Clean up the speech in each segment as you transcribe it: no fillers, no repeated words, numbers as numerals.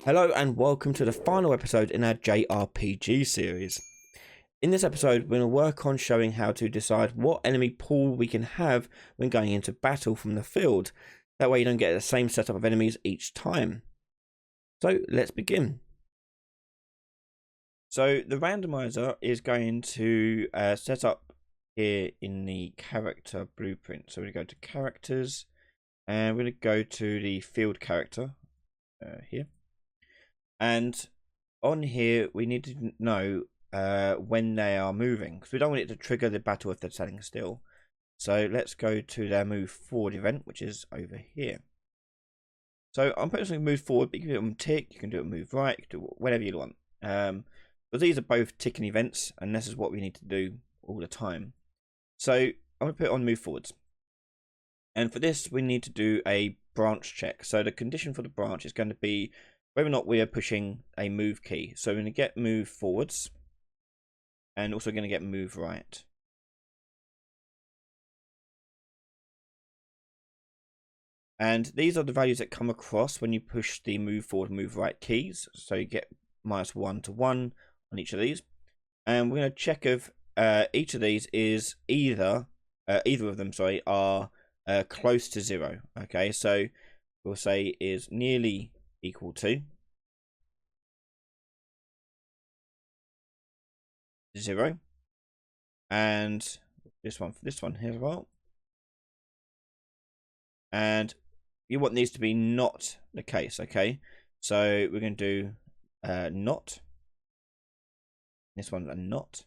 Hello and welcome to the final episode in our JRPG series. In this episode, we're going to work on showing how to decide what enemy pool we can have when going into battle from the field. That way you don't get the same setup of enemies each time. So let's begin. So the randomizer is going to set up here in the character blueprint. So we're going to go to characters and we're going to go to the field character here. And on here, we need to know when they are moving, because we don't want it to trigger the battle if they're standing still. So let's go to their move forward event, which is over here. So I'm personally move forward, but you can do it on tick, you can do it move right, you can do it whatever you want. But these are both ticking events, and this is what we need to do all the time. So I'm going to put it on move forwards. And for this, we need to do a branch check. So the condition for the branch is going to be whether or not we are pushing a move key. So we're going to get move forwards and also going to get move right. And these are the values that come across when you push the move forward, move right keys. So you get -1 to 1 on each of these. And we're going to check if each of these is either of them, sorry, are close to 0. Okay, so we'll say is nearly equal to 0, and this one for this one here as well. And you want these to be not the case. Okay, so we're going to do not, this one a not,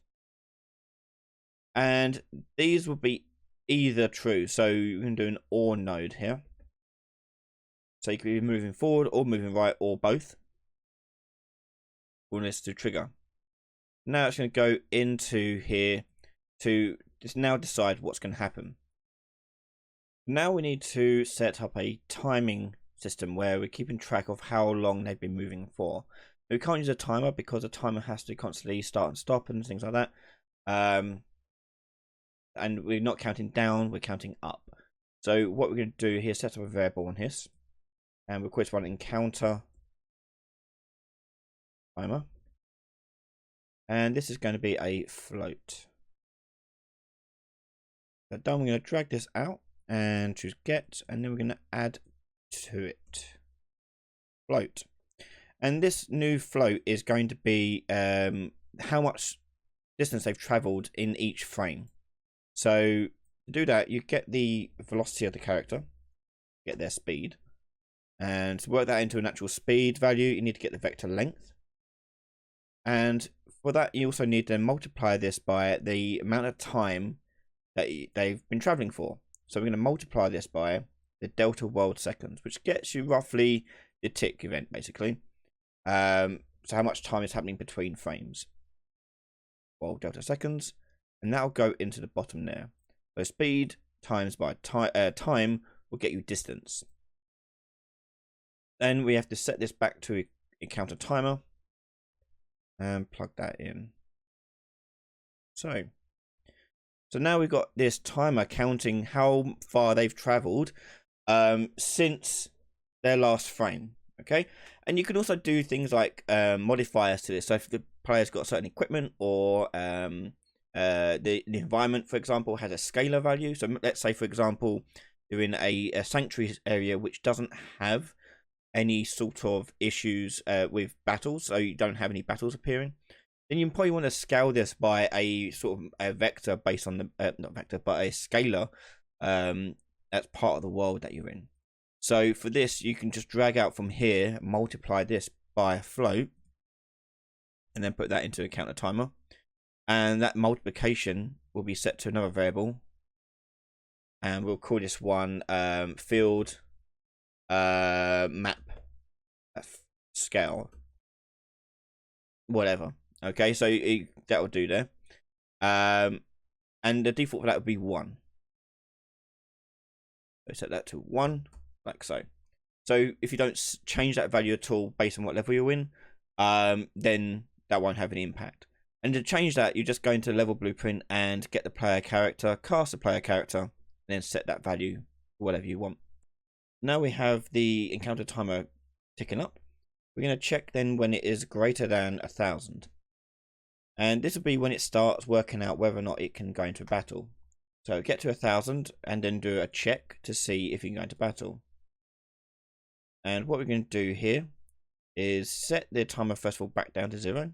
and these will be either true. So you can do an or node here. So you could be moving forward or moving right or both. We want this to trigger. Now it's going to go into here to just now decide what's going to happen. Now we need to set up a timing system where we're keeping track of how long they've been moving for. We can't use a timer because a timer has to constantly start and stop and things like that. And we're not counting down, we're counting up. So what we're going to do here is set up a variable on this. And we'll call this one encounter timer. And this is going to be a float. So done, we're going to drag this out and choose get, and then we're going to add to it float. And this new float is going to be how much distance they've traveled in each frame. So to do that, you get the velocity of the character, get their speed. And to work that into an actual speed value, you need to get the vector length. And for that, you also need to multiply this by the amount of time that they've been traveling for. So we're going to multiply this by the delta world seconds, which gets you roughly the tick event, basically. So how much time is happening between frames. World delta seconds. And that'll go into the bottom there. So speed times by time will get you distance. Then we have to set this back to encounter timer and plug that in. So now we've got this timer counting how far they've traveled since their last frame. Okay, and you can also do things like modifiers to this. So if the player's got certain equipment or the environment, for example, has a scalar value. So let's say, for example, you're in a sanctuary area which doesn't have any sort of issues with battles, so you don't have any battles appearing, then you probably want to scale this by a sort of a vector based on the not vector but a scalar that's part of the world that you're in. So for this, you can just drag out from here, multiply this by a float, and then put that into a counter timer, and that multiplication will be set to another variable, and we'll call this one field map scale, whatever. Okay, so that will do there. And the default for that would be 1. So set that to 1, like so. So if you don't change that value at all based on what level you're in, then that won't have any impact. And to change that, you just go into level blueprint and get the player character, cast the player character, and then set that value whatever you want. Now we have the encounter timer ticking up. we're going to check then when it is greater than 1,000. And this will be when it starts working out whether or not it can go into battle. So get to 1,000 and then do a check to see if you can go into battle. And what we're going to do here is set the timer first of all back down to 0.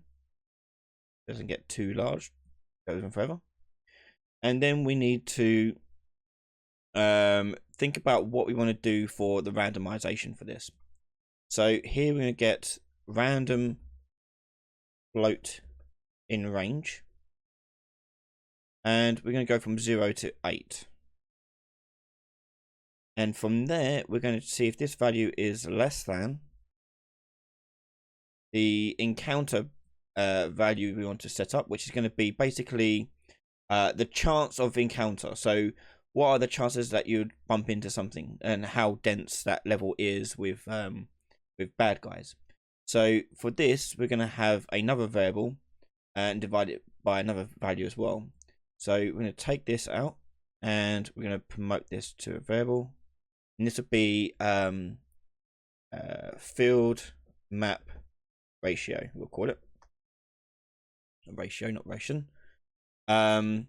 Doesn't get too large, goes on forever. And then we need to think about what we want to do for the randomization for this. So here we're going to get random float in range, and we're going to go from 0 to 8, and from there we're going to see if this value is less than the encounter value we want to set up, which is going to be basically the chance of encounter. So what are the chances that you'd bump into something and how dense that level is with bad guys. So for this we're going to have another variable and divide it by another value as well. So we're going to take this out and we're going to promote this to a variable, and this will be field map ratio, we'll call it a ratio, not ration. And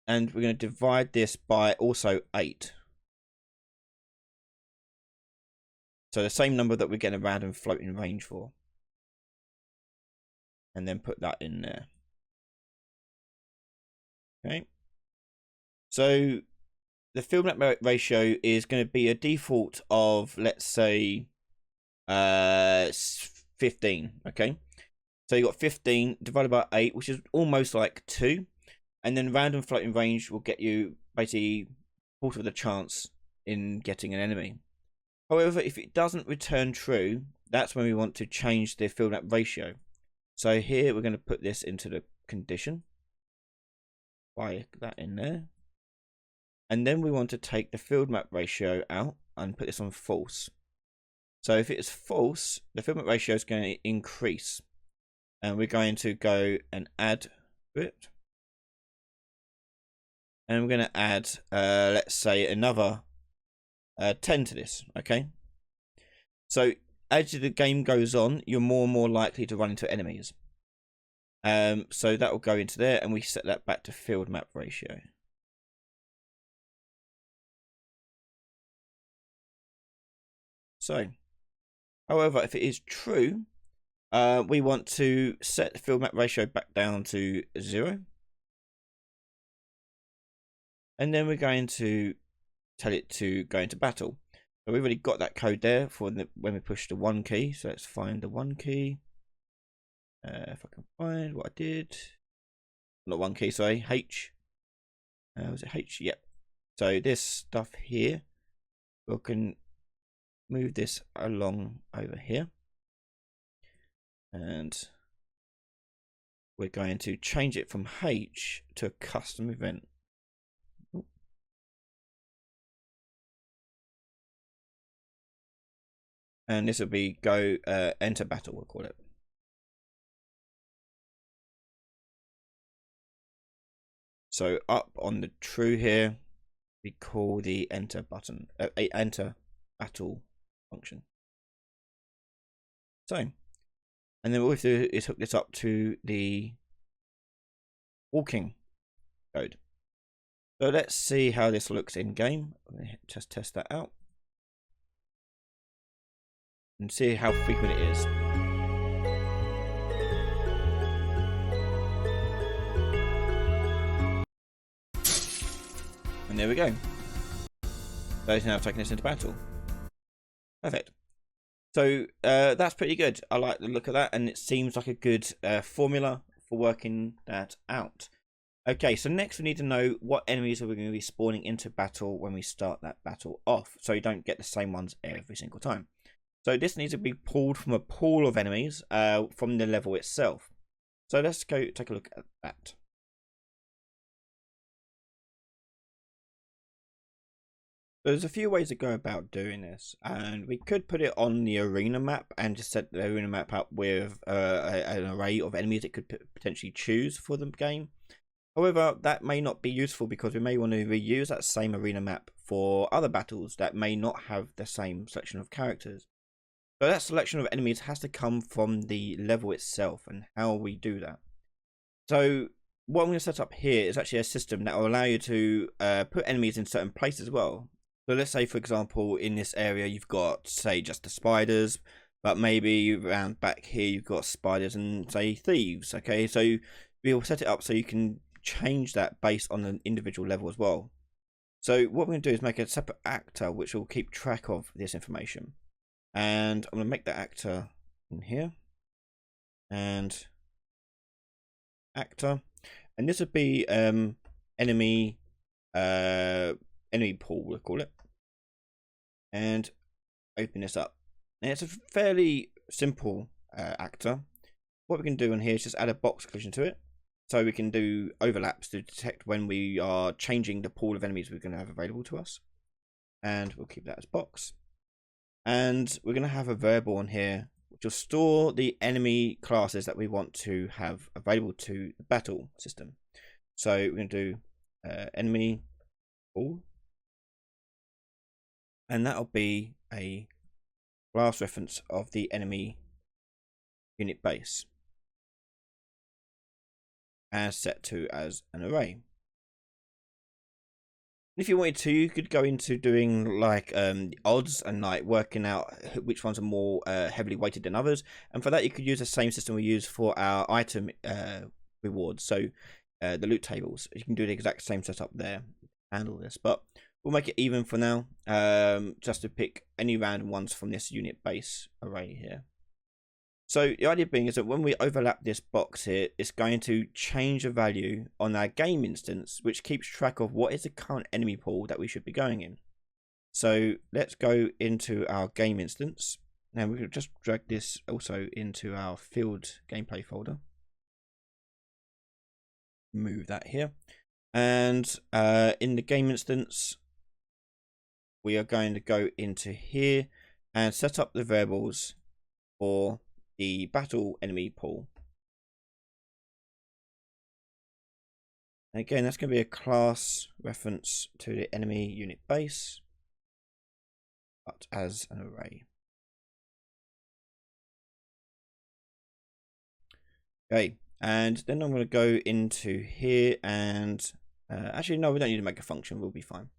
we're going to divide this by also 8. So the same number that we're getting a random floating range for. And then put that in there. Okay. So the field map ratio is going to be a default of, let's say, 15. Okay. So you got 15 divided by 8, which is almost like 2. And then random floating range will get you basically quarter of the chance in getting an enemy. However, if it doesn't return true, that's when we want to change the field map ratio. So here we're going to put this into the condition. By that in there. And then we want to take the field map ratio out and put this on false. So if it's false, the field map ratio is going to increase. And we're going to go and add it. And we're going to add, let's say, another 10 to this. Okay. So as the game goes on, you're more and more likely to run into enemies. So that will go into there, and we set that back to field map ratio. So, however, if it is true, we want to set the field map ratio back down to 0. And then we're going to tell it to go into battle. So we've already got that code there for when we push the 1 key. So let's find the 1 key. If I can find what I did. Not 1 key, sorry. H. Was it H? Yep. So this stuff here, we can move this along over here. And we're going to change it from H to a custom event. And this will be go enter battle, we'll call it. So up on the true here, we call the enter button, enter battle function. So, and then what we do is hook this up to the walking code. So let's see how this looks in game. Just test that out and see how frequent it is. And there we go. Those now taking us into battle. Perfect. So that's pretty good. I like the look of that, and it seems like a good formula for working that out. Okay, so next we need to know what enemies are we going to be spawning into battle when we start that battle off, so you don't get the same ones every single time. So this needs to be pulled from a pool of enemies from the level itself. So let's go take a look at that. There's a few ways to go about doing this, and we could put it on the arena map and just set the arena map up with an array of enemies it could potentially choose for the game. However, that may not be useful because we may want to reuse that same arena map for other battles that may not have the same selection of characters. So that selection of enemies has to come from the level itself and how we do that. So what I'm going to set up here is actually a system that will allow you to put enemies in certain places as well. So let's say, for example, in this area you've got, say, just the spiders, but maybe around back here you've got spiders and, say, thieves. Okay, so we'll set it up so you can change that based on an individual level as well. So what we're going to do is make a separate actor which will keep track of this information. And I'm going to make that actor in here. And actor. And this would be enemy pool, we'll call it. And open this up. And it's a fairly simple actor. What we can do on here is just add a box collision to it. So we can do overlaps to detect when we are changing the pool of enemies we're going to have available to us. And we'll keep that as box. And we're going to have a variable on here which will store the enemy classes that we want to have available to the battle system. So we're going to do enemy pool. And that'll be a class reference of the enemy unit base. And set to as an array. If you wanted to, you could go into doing like the odds and like working out which ones are more heavily weighted than others. And for that, you could use the same system we use for our item rewards. So the loot tables, you can do the exact same setup there. Handle this, but we'll make it even for now. Just to pick any random ones from this unit base array here. So the idea being is that when we overlap this box here, it's going to change the value on our game instance, which keeps track of what is the current enemy pool that we should be going in. So let's go into our game instance. Now we can just drag this also into our field gameplay folder. Move that here. And in the game instance, we are going to go into here and set up the variables for the battle enemy pool. And again, that's going to be a class reference to the enemy unit base, but as an array. Okay, and then I'm going to go into here and actually no, we don't need to make a function, we'll be fine.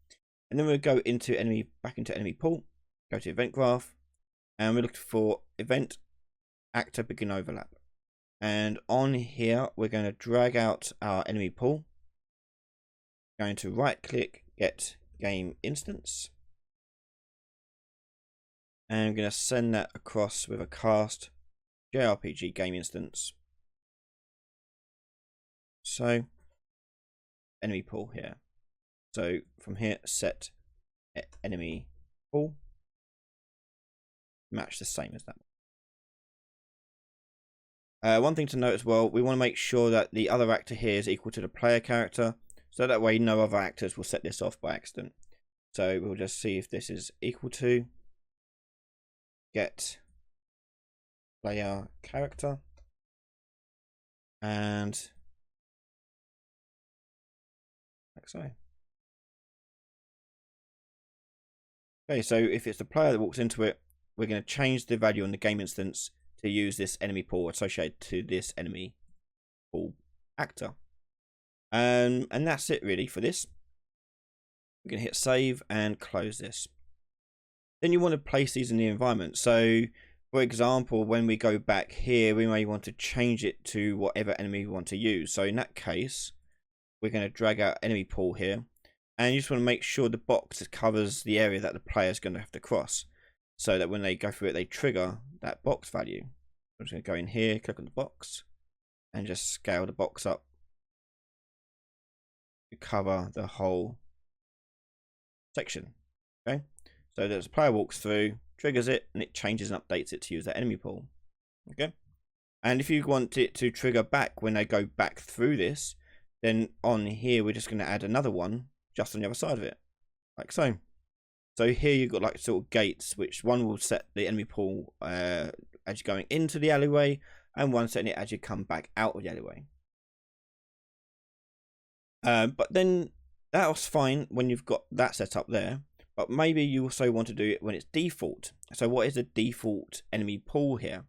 And then we'll go into enemy, back into enemy pool, go to event graph, and we're looking for event actor begin overlap. And on here, we're going to drag out our enemy pool. Going to right click, get game instance. And I'm going to send that across with a cast JRPG game instance. So, enemy pool here. So from here, set enemy pool. Match the same as that. One thing to note as well, we want to make sure that the other actor here is equal to the player character, so that way no other actors will set this off by accident. So we'll just see if this is equal to get player character, and like so. Okay, so if it's the player that walks into it, we're going to change the value on the game instance to use this enemy pool associated to this enemy pool actor. And that's it really for this. We're going to hit save and close this. Then you want to place these in the environment. So for example, when we go back here, we may want to change it to whatever enemy we want to use. So in that case, we're going to drag out enemy pool here. And you just want to make sure the box covers the area that the player is going to have to cross, so that when they go through it, they trigger that box value. I'm just going to go in here, click on the box, and just scale the box up to cover the whole section. Okay, so as the player walks through, triggers it, and it changes and updates it to use that enemy pool. Okay, and if you want it to trigger back when they go back through this, then on here we're just going to add another one just on the other side of it, like so. So here you've got like sort of gates, which one will set the enemy pool as you're going into the alleyway, and one setting it as you come back out of the alleyway. But then that was fine when you've got that set up there. but maybe you also want to do it when it's default. So what is the default enemy pool here?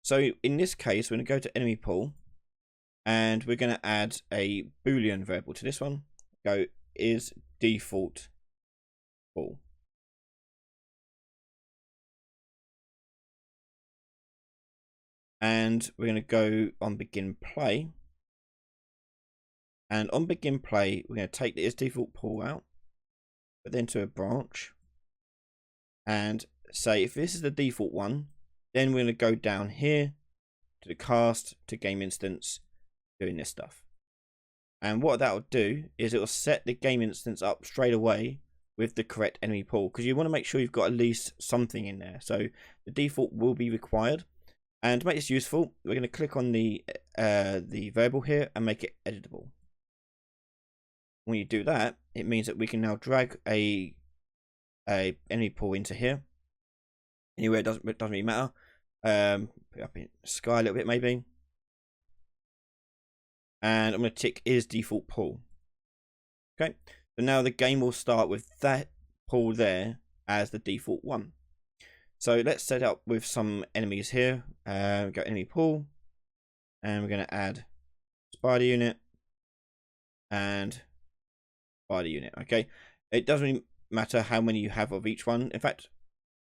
So in this case, we're going to go to enemy pool, and we're going to add a Boolean variable to this one. Go is default pool. And we're going to go on begin play. And on begin play, we're going to take the is default pool out, but then to a branch, and say if this is the default one, then we're going to go down here to the cast to game instance, doing this stuff. And what that will do is it will set the game instance up straight away with the correct enemy pool, because you want to make sure you've got at least something in there. So the default will be required. And to make this useful, we're going to click on the variable here and make it editable. When you do that, it means that we can now drag a enemy pool into here. Anywhere it doesn't really matter. Put it up in the sky a little bit maybe. And I'm going to tick is default pool. Okay, so now the game will start with that pool there as the default one. So let's set up with some enemies here. We've got enemy pool, and we're going to add spider unit and spider unit. Okay, it doesn't really matter how many you have of each one. In fact,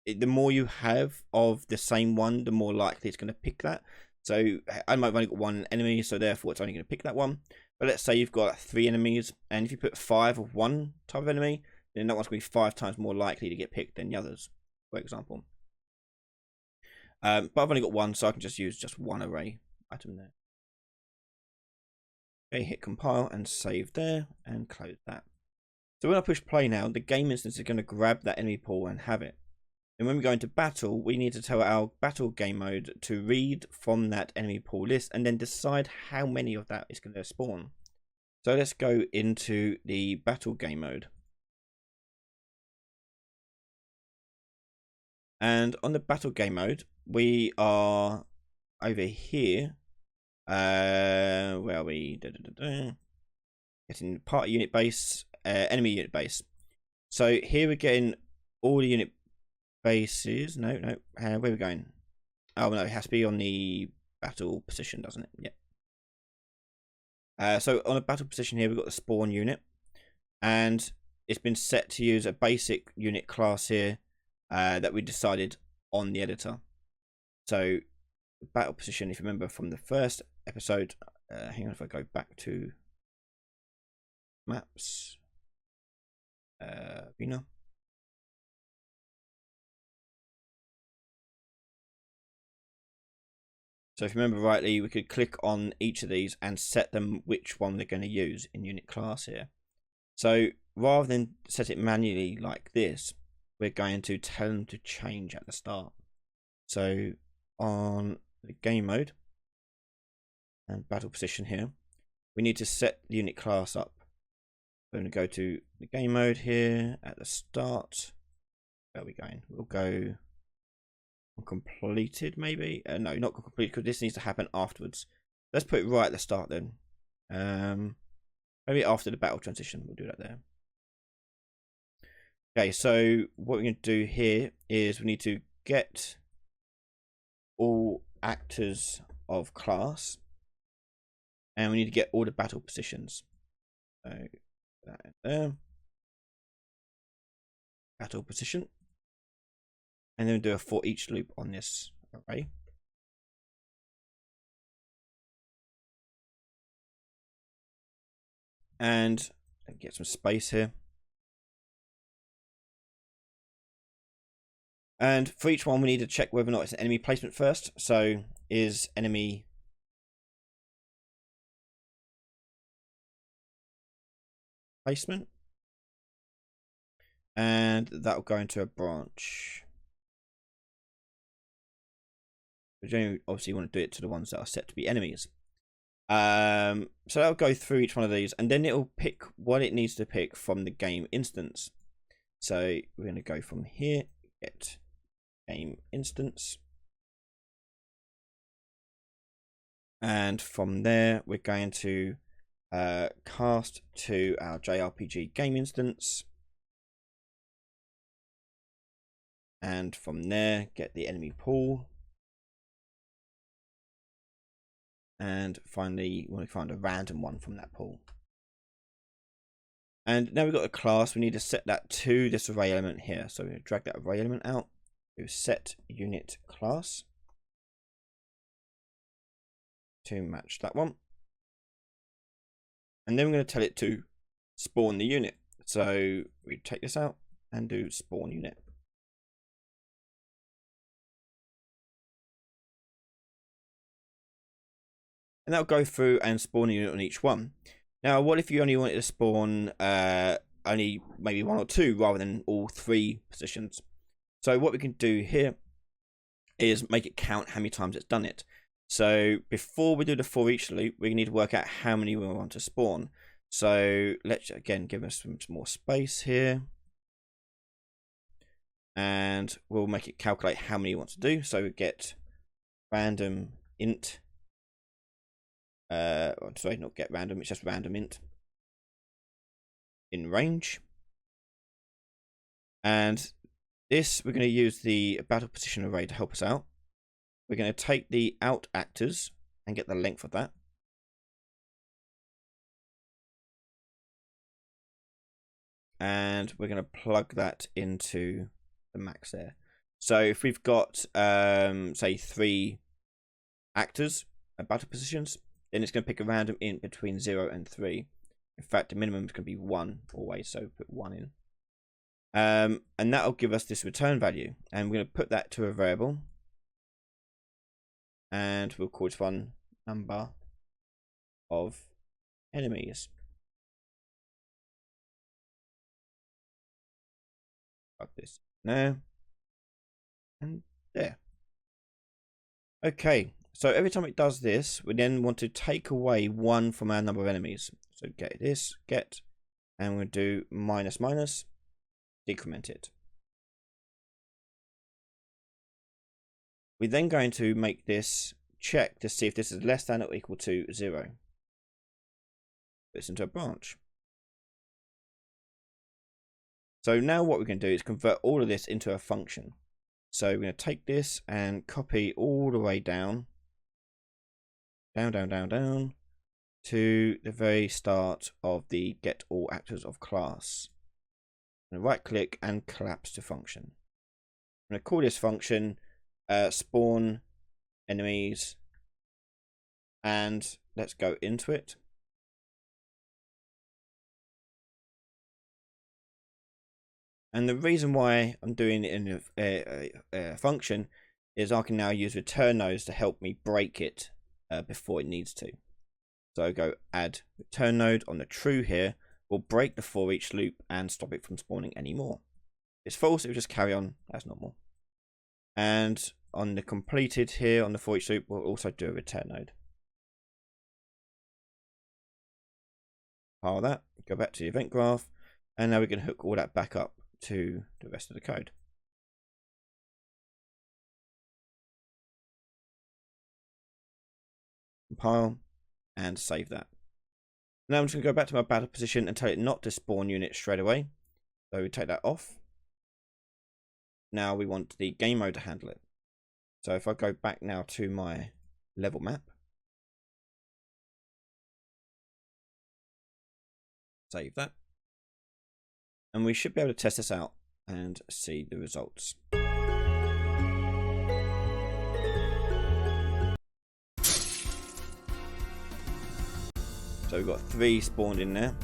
the more you have of the same one, the more likely it's going to pick that. So I might have only got one enemy, so therefore it's only going to pick that one. But let's say you've got 3 enemies, and if you put 5 of one type of enemy, then that one's going to be 5 times more likely to get picked than the others, for example. But I've only got one, so I can just use just one array item there. Okay, hit compile and save there, and close that. So when I push play now, the game instance is going to grab that enemy pool and have it. And when we go into battle, we need to tell our battle game mode to read from that enemy pool list and then decide how many of that is going to spawn. So let's go into the battle game mode. And on the battle game mode, we are over here. Where are we? Getting party unit base, enemy unit base. So here we're getting all the unit bases. No. Where are we going? Oh no, it has to be on the battle position, doesn't it? Yeah. So on a battle position here, we've got the spawn unit, and it's been set to use a basic unit class here that we decided on the editor. So battle position, if you remember from the first episode, hang on, if I go back to maps, Arena. So if you remember rightly, we could click on each of these and set them which one they're going to use in unit class here. So rather than set it manually like this, we're going to tell them to change at the start. So on the game mode and battle position here, we need to set the unit class up. We're going to go to the game mode here at the start. Where are we going? We'll go completed maybe. No, not completed, because this needs to happen afterwards. Let's put it right at the start then. Maybe after the battle transition, we'll do that there. Okay, so what we're going to do here is we need to get all actors of class, and we need to get all the battle positions. So that there, battle position, and then do a for each loop on this array. And get some space here. And for each one, we need to check whether or not it's an enemy placement first. So is enemy placement, and that will go into a branch. You obviously want to do it to the ones that are set to be enemies. So that'll go through each one of these, and then it'll pick what it needs to pick from the game instance. So we're going to go from here, get game instance, and from there we're going to cast to our JRPG game instance, And from there, get the enemy pool. And finally, we want to find a random one from that pool. And now we've got a class, we need to set that to this array element here. So we're going to drag that array element out, do set unit class to match that one. And then we're going to tell it to spawn the unit. So we take this out and do spawn unit. And that'll go through and spawn a unit on each one. Now, what if you only wanted to spawn only maybe 1 or 2 rather than all 3 positions? So what we can do here is make it count how many times it's done it. So before we do the for each loop, we need to work out how many we want to spawn. So let's again give us some more space here. And we'll make it calculate how many we want to do. So we get random int. Sorry, not get random, it's just random int in range. And this, we're going to use the battle position array to help us out. We're going to take the out actors and get the length of that. And we're going to plug that into the max there. So if we've got, say, 3 actors at battle positions, then it's going to pick a random int between 0 and 3. In fact, the minimum is going to be 1 always, so put 1 in. And that'll give us this return value. And we're going to put that to a variable. And we'll call this one number of enemies. Plug this now. And there. Okay. So every time it does this, we then want to take away 1 from our number of enemies. So get this, get, and we'll do minus minus, decrement it. We're then going to make this check to see if this is less than or equal to 0. Put this into a branch. So now what we're going to do is convert all of this into a function. So we're going to take this and copy all the way down. Down to the very start of the get all actors of class. And right click and collapse to function. I'm going to call this function spawn enemies, and let's go into it. And the reason why I'm doing it in a function is I can now use return nodes to help me break it before it needs to. So go add return node on the true here, will break the for each loop and stop it from spawning anymore. If it's false, it will just carry on as normal. And on the completed here on the for each loop, we'll also do a return node. File that, go back to the event graph, and now we can hook all that back up to the rest of the code. Compile and save that. Now I'm just going to go back to my battle position and tell it not to spawn units straight away. So we take that off. Now we want the game mode to handle it. So if I go back now to my level map, save that, and we should be able to test this out and see the results. So we've got 3 spawned in there.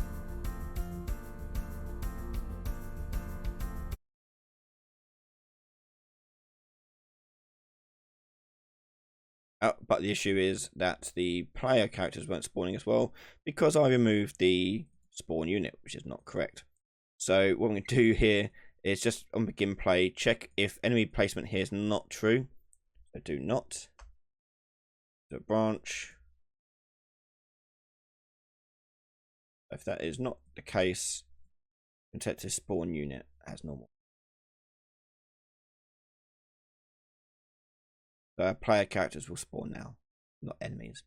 But the issue is that the player characters weren't spawning as well because I removed the spawn unit, which is not correct. So what I'm going to do here is just on begin play, check if enemy placement here is not true. So do not. Do a branch. If that is not the case, set to spawn unit as normal. So our player characters will spawn now, not enemies.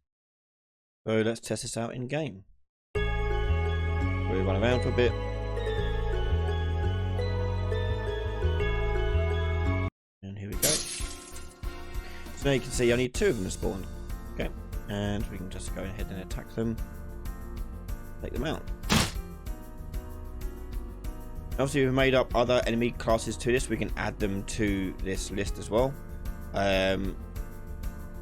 So let's test this out in game. We'll run around for a bit. Now you can see only 2 of them spawned. Okay, and we can just go ahead and attack them, take them out. Obviously, we've made up other enemy classes to this. We can add them to this list as well. As long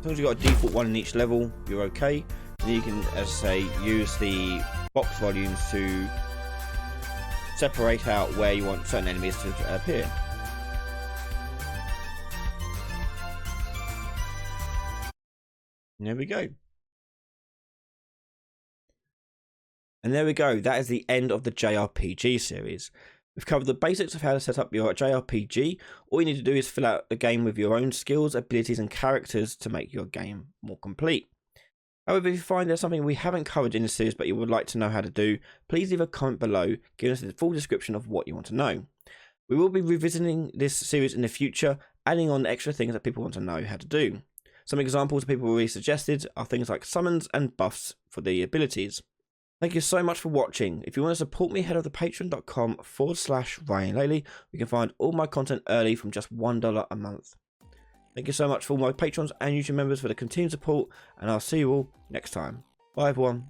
as you've got a default one in each level, you're okay. And you can, as I say, use the box volumes to separate out where you want certain enemies to appear. And there we go. And there we go. That is the end of the JRPG series. We've covered the basics of how to set up your JRPG. All you need to do is fill out the game with your own skills, abilities and characters to make your game more complete. However, if you find there's something we haven't covered in the series but you would like to know how to do, please leave a comment below giving us the full description of what you want to know. We will be revisiting this series in the future, adding on extra things that people want to know how to do. Some examples people already suggested are things like summons and buffs for the abilities. Thank you so much for watching. If you want to support me, head over to patreon.com/RyanLaley. You can find all my content early from just $1 a month. Thank you so much for all my patrons and YouTube members for the continued support, and I'll see you all next time. Bye everyone.